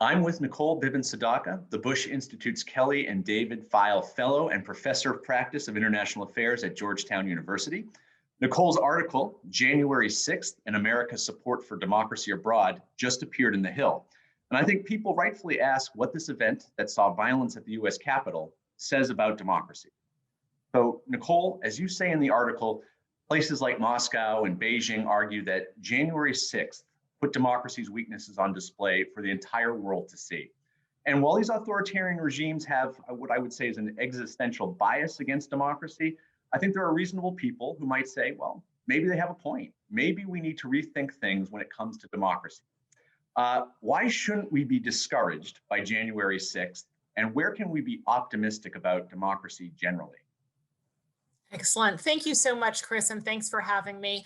I'm with Nicole Bibbins Sedaca, the Bush Institute's Kelly and David Pfeil Fellow and Professor of Practice of International Affairs at Georgetown University. Nicole's article, January 6th and America's Support for Democracy Abroad, just appeared in The Hill. And I think people rightfully ask what this event that saw violence at the US Capitol says about democracy. So, Nicole, as you say in the article, places like Moscow and Beijing argue that January 6th put democracy's weaknesses on display for the entire world to see. And while these authoritarian regimes have what I would say is an existential bias against democracy, I think there are reasonable people who might say, well, maybe they have a point. Maybe we need to rethink things when it comes to democracy. Why shouldn't we be discouraged by January 6th? And where can we be optimistic about democracy generally? Excellent. Thank you so much, Chris, and thanks for having me.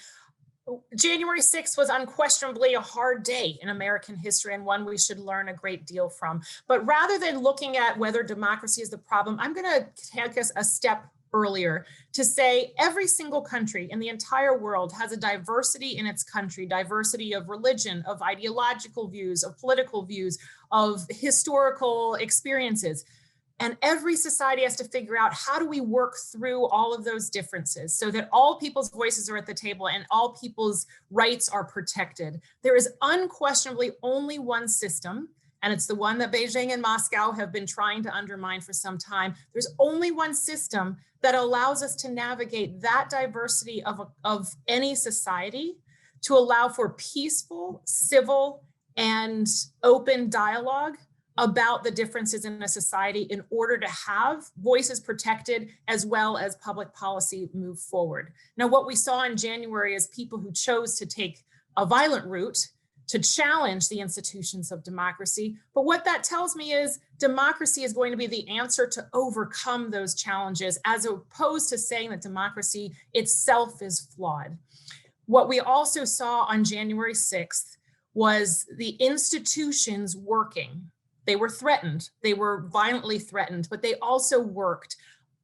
January 6th was unquestionably a hard day in American history and one we should learn a great deal from. But rather than looking at whether democracy is the problem, I'm going to take us a step earlier to say every single country in the entire world has a diversity in its country, diversity of religion, of ideological views, of political views, of historical experiences. And every society has to figure out how do we work through all of those differences so that all people's voices are at the table and all people's rights are protected. There is unquestionably only one system, and it's the one that Beijing and Moscow have been trying to undermine for some time. There's only one system that allows us to navigate that diversity of any society to allow for peaceful, civil, and open dialogue about the differences in a society in order to have voices protected as well as public policy move forward. Now, what we saw in January is people who chose to take a violent route to challenge the institutions of democracy. But what that tells me is democracy is going to be the answer to overcome those challenges, as opposed to saying that democracy itself is flawed. What we also saw on January 6th was the institutions working. They were threatened. They were violently threatened, but they also worked.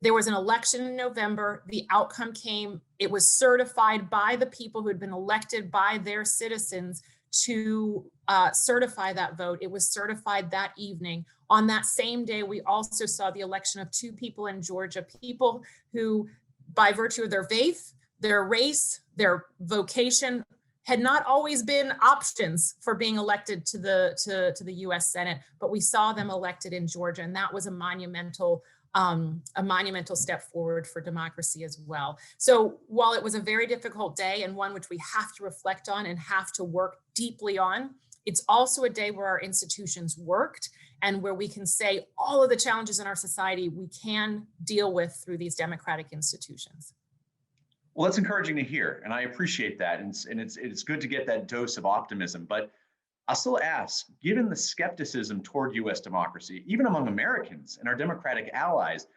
There was an election in November. The outcome came. It was certified by the people who had been elected by their citizens to certify that vote. It was certified that evening. On that same day, we also saw the election of two people in Georgia, people who, by virtue of their faith, their race, their vocation, had not always been options for being elected to the U.S. Senate, but we saw them elected in Georgia, and that was a monumental step forward for democracy as well. So while it was a very difficult day and one which we have to reflect on and have to work deeply on, it's also a day where our institutions worked and where we can say all of the challenges in our society we can deal with through these democratic institutions. Well, that's encouraging to hear, and I appreciate that. And it's good to get that dose of optimism. But I'll still ask, given the skepticism toward U.S. democracy, even among Americans and our democratic allies,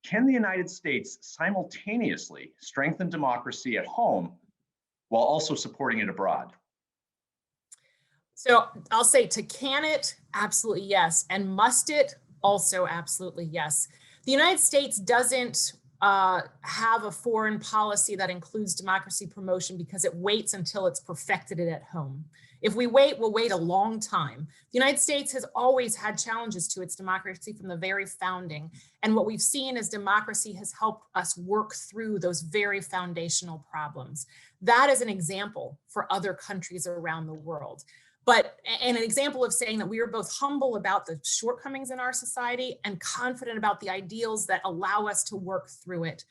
can the United States simultaneously strengthen democracy at home while also supporting it abroad? So I'll say, to can it? Absolutely yes. And must it? Also absolutely yes. The United States doesn't have a foreign policy that includes democracy promotion because it waits until it's perfected it at home. If we wait, we'll wait a long time. The United States has always had challenges to its democracy from the very founding. And what we've seen is democracy has helped us work through those very foundational problems. That is an example for other countries around the world. And an example of saying that we are both humble about the shortcomings in our society and confident about the ideals that allow us to work through it.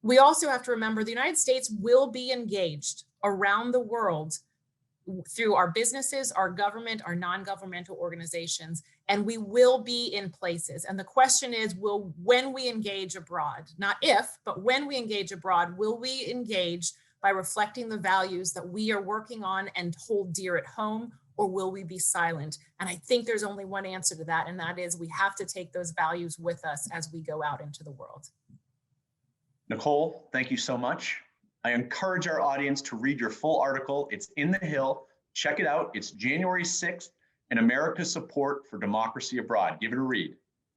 We also have to remember the United States will be engaged around the world through our businesses, our government, our non-governmental organizations, and we will be in places. And the question is, when we engage abroad, not if, but when we engage abroad, will we engage by reflecting the values that we are working on and hold dear at home, or will we be silent? And I think there's only one answer to that, and that is we have to take those values with us as we go out into the world. Nicole, thank you so much. I encourage our audience to read your full article. It's in The Hill. Check it out. It's January 6th and America's Support for Democracy Abroad. Give it a read.